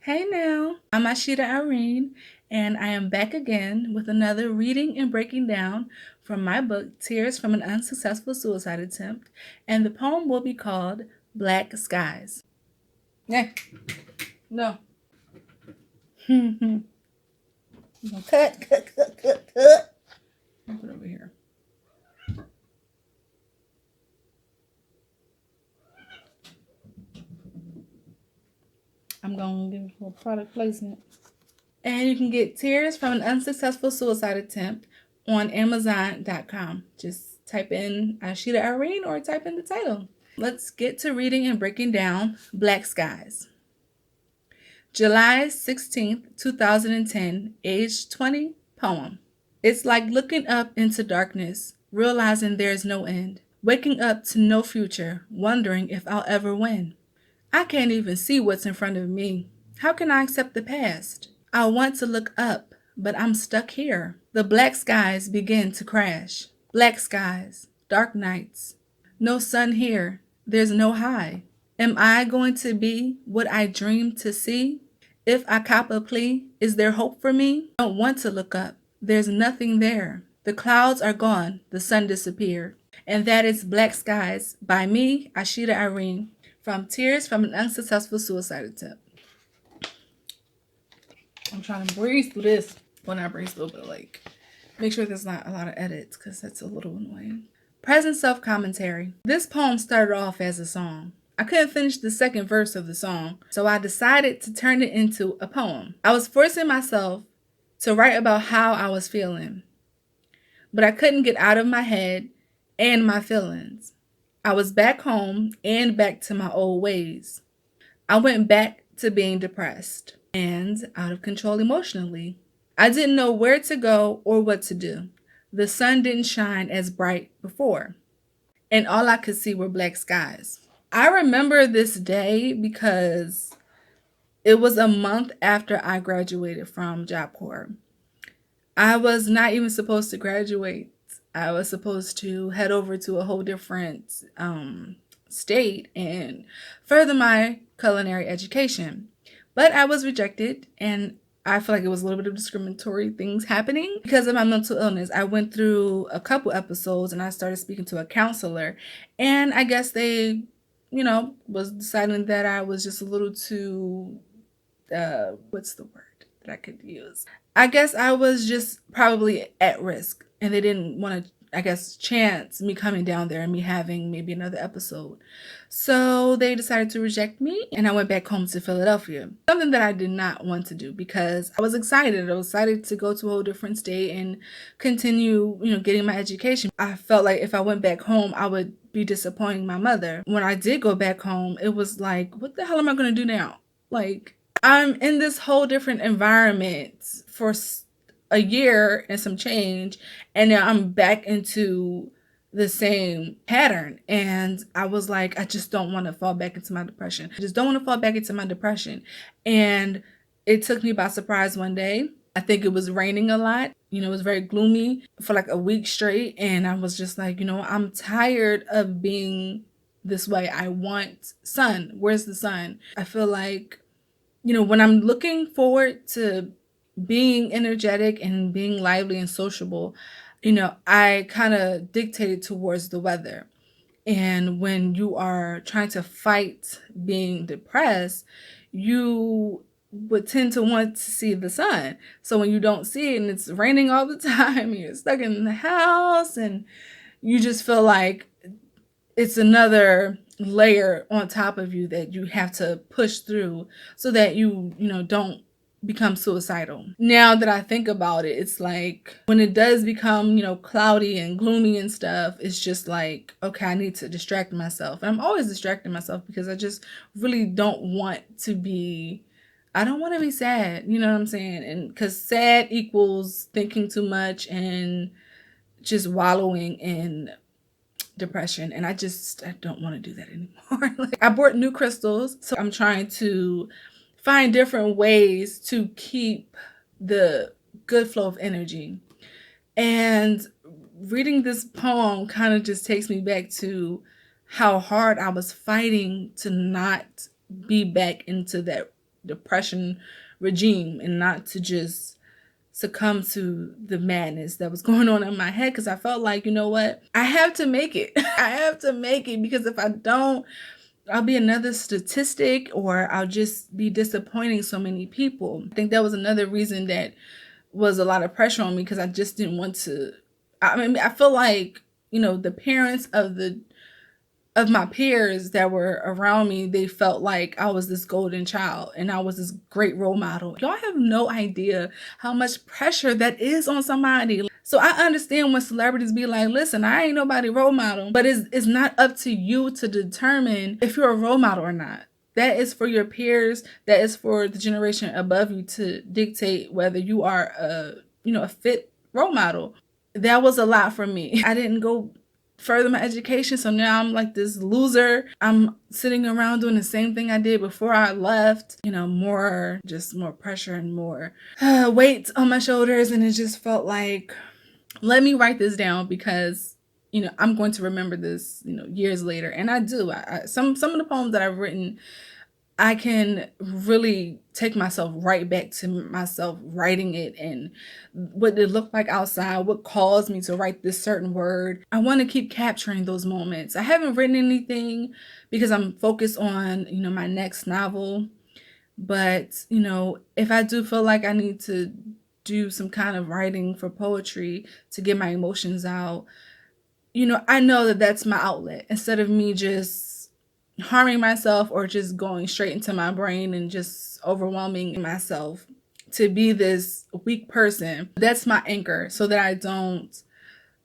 Hey now, I'm Ashita Irene, and I am back again with another reading and breaking down from my book, Tears from an Unsuccessful Suicide Attempt, and the poem will be called Black Skies. Yeah, no. cut. I'll put it over here. I'm going to give it a little product placement. And you can get Tears from an Unsuccessful Suicide Attempt on Amazon.com. Just type in Ashita Irene or type in the title. Let's get to reading and breaking down Black Skies. July 16th, 2010, age 20, poem. It's like looking up into darkness, realizing there's no end. Waking up to no future, wondering if I'll ever win. I can't even see what's in front of me. How can I accept the past? I want to look up, but I'm stuck here. The black skies begin to crash. Black skies, dark nights. No sun here. There's no high. Am I going to be what I dreamed to see? If I cop a plea, is there hope for me? I don't want to look up. There's nothing there. The clouds are gone. The sun disappeared. And that is Black Skies by me, Ashita Irene, from Tears from an Unsuccessful Suicide Attempt. I'm trying to breeze through this. Well, not breeze through, but make sure there's not a lot of edits because that's a little annoying. Present self-commentary. This poem started off as a song. I couldn't finish the second verse of the song, so I decided to turn it into a poem. I was forcing myself to write about how I was feeling, but I couldn't get out of my head and my feelings. I was back home and back to my old ways. I went back to being depressed and out of control emotionally. I didn't know where to go or what to do. The sun didn't shine as bright before, and all I could see were black skies. I remember this day because it was a month after I graduated from Job Corps. I was not even supposed to graduate. I was supposed to head over to a whole different state and further my culinary education. But I was rejected, and I feel like it was a little bit of discriminatory things happening because of my mental illness. I went through a couple episodes and I started speaking to a counselor, and I guess they, was deciding that I was just a little too, what's the word that I could use? I guess I was just probably at risk, and they didn't want to, chance me coming down there and me having maybe another episode. So they decided to reject me, and I went back home to Philadelphia. Something that I did not want to do because I was excited. I was excited to go to a whole different state and continue, getting my education. I felt like if I went back home, I would be disappointing my mother. When I did go back home, it was like, what the hell am I going to do now? I'm in this whole different environment for a year and some change, and now I'm back into the same pattern. And I was like, I just don't want to fall back into my depression. And it took me by surprise one day. I think it was raining a lot. It was very gloomy for like a week straight. And I was just like, I'm tired of being this way. I want sun. Where's the sun? I feel like, when I'm looking forward to being energetic and being lively and sociable, I kind of dictated towards the weather. And when you are trying to fight being depressed, you would tend to want to see the sun. So when you don't see it and it's raining all the time, you're stuck in the house and you just feel like it's another layer on top of you that you have to push through so that you don't become suicidal. Now that I think about it, it's like when it does become, cloudy and gloomy and stuff, it's just like, okay, I need to distract myself. And I'm always distracting myself because I just really don't want to be sad. You know what I'm saying? And because sad equals thinking too much and just wallowing in depression, and I don't want to do that anymore. I bought new crystals, so I'm trying to find different ways to keep the good flow of energy. And reading this poem kind of just takes me back to how hard I was fighting to not be back into that depression regime and not to just succumb to the madness that was going on in my head, because I felt like, you know what, I have to make it. I have to make it, because if I don't, I'll be another statistic, or I'll just be disappointing so many people. I think that was another reason that was a lot of pressure on me, because I just didn't want to. I mean, I feel like, you know, the parents of my peers that were around me, they felt like I was this golden child and I was this great role model. Y'all have no idea how much pressure that is on somebody. So I understand when celebrities be like, listen, I ain't nobody role model, but it's not up to you to determine if you're a role model or not. That is for your peers. That is for the generation above you to dictate whether you are a fit role model. That was a lot for me. I didn't go further my education, so now I'm like this loser. I'm sitting around doing the same thing I did before I left. You know, more pressure and more weight on my shoulders, and it just felt like, let me write this down, because you know I'm going to remember this, you know, years later. And I do. Some of the poems that I've written, I can really take myself right back to myself writing it and what it looked like outside, what caused me to write this certain word. I want to keep capturing those moments. I haven't written anything because I'm focused on, you know, my next novel. But, you know, if I do feel like I need to do some kind of writing for poetry to get my emotions out, you know, I know that that's my outlet, instead of me just harming myself or just going straight into my brain and just overwhelming myself to be this weak person. That's my anchor, so that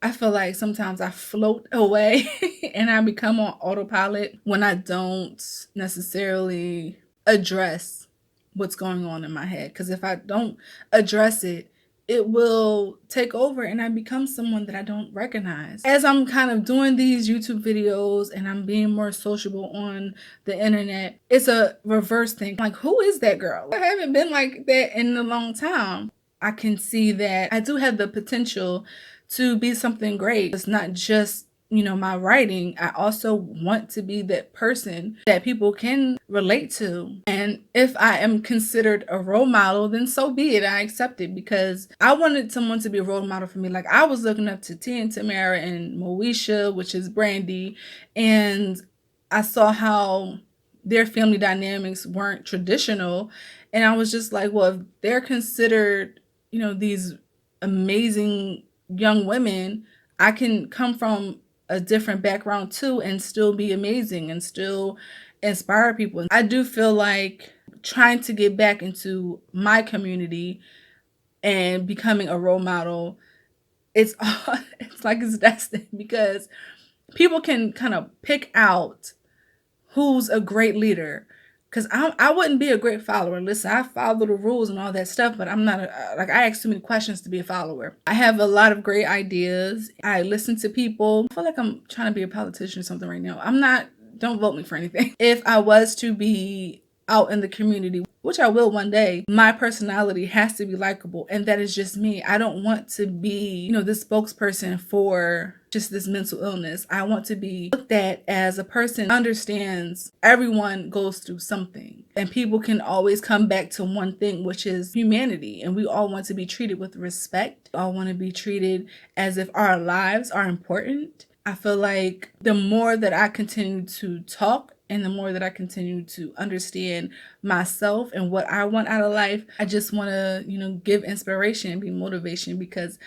I feel like sometimes I float away and I become on autopilot when I don't necessarily address what's going on in my head. Because if I don't address it, it will take over and I become someone that I don't recognize. As I'm kind of doing these YouTube videos and I'm being more sociable on the internet, it's a reverse thing. Like, who is that girl? I haven't been like that in a long time. I can see that I do have the potential to be something great. It's not just, you know, my writing. I also want to be that person that people can relate to. And if I am considered a role model, then so be it. I accept it, because I wanted someone to be a role model for me. Like, I was looking up to T and Tamara and Moesha, which is Brandy, and I saw how their family dynamics weren't traditional. And I was just like, well, if they're considered, you know, these amazing young women, I can come from a different background too and still be amazing and still inspire people. I do feel like trying to get back into my community and becoming a role model, it's like it's destined, because people can kind of pick out who's a great leader. Because I wouldn't be a great follower. Listen, I follow the rules and all that stuff, but I'm not, I ask too many questions to be a follower. I have a lot of great ideas. I listen to people. I feel like I'm trying to be a politician or something right now. I'm not, don't vote me for anything. If I was to be out in the community, which I will one day, my personality has to be likable, and that is just me. I don't want to be, you know, this spokesperson for just this mental illness. I want to be looked at as a person who understands everyone goes through something, and people can always come back to one thing, which is humanity. And we all want to be treated with respect. We all want to be treated as if our lives are important. I feel like the more that I continue to talk and the more that I continue to understand myself and what I want out of life, I just want to, you know, give inspiration and be motivation, because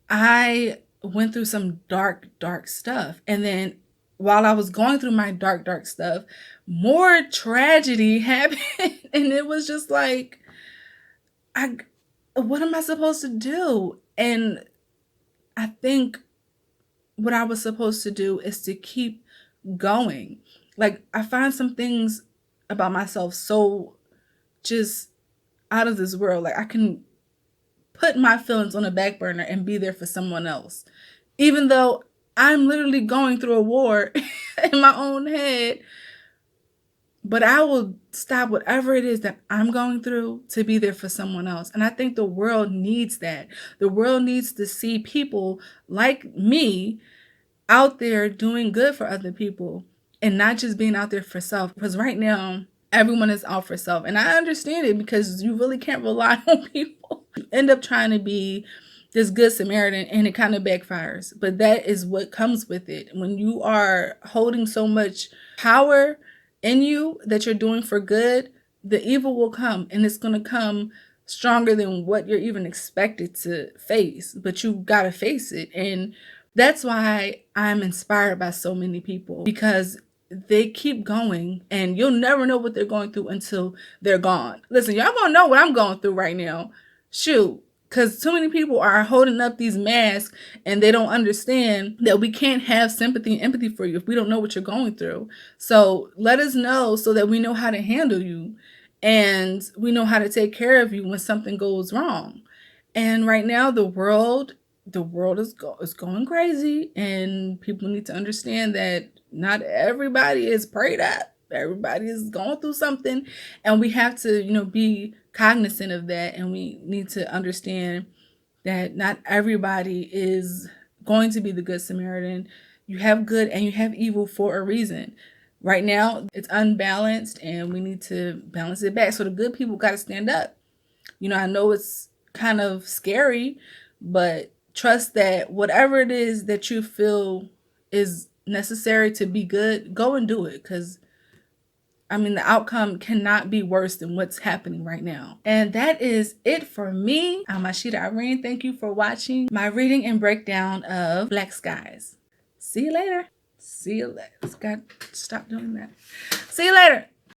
I went through some dark stuff. And then while I was going through my dark stuff, more tragedy happened. And it was just like, what am I supposed to do? And I think what I was supposed to do is to keep going. Like, I find some things about myself so just out of this world. Like, I can put my feelings on a back burner and be there for someone else, even though I'm literally going through a war in my own head. But I will stop whatever it is that I'm going through to be there for someone else. And I think the world needs that. The world needs to see people like me out there doing good for other people and not just being out there for self. Because right now, everyone is out for self. And I understand it, because you really can't rely on people. You end up trying to be this good Samaritan and it kind of backfires. But that is what comes with it. When you are holding so much power in you that you're doing for good, the evil will come, and it's going to come stronger than what you're even expected to face. But you got to face it. And that's why I'm inspired by so many people, because they keep going, and you'll never know what they're going through until they're gone. Listen, y'all gonna know what I'm going through right now. Shoot. Because too many people are holding up these masks, and they don't understand that we can't have sympathy and empathy for you if we don't know what you're going through. So let us know, so that we know how to handle you, and we know how to take care of you when something goes wrong. And right now, the world is going crazy, and people need to understand that not everybody is prayed up. Everybody is going through something, and we have to, be cognizant of that, and we need to understand that not everybody is going to be the good Samaritan. You have good and you have evil for a reason. Right now, it's unbalanced, and we need to balance it back. So the good people got to stand up. I know it's kind of scary, but trust that whatever it is that you feel is necessary to be good, go and do it. Because, the outcome cannot be worse than what's happening right now. And that is it for me. I'm Ashita Irene. Thank you for watching my reading and breakdown of Black Skies. See you later. Stop doing that. See you later.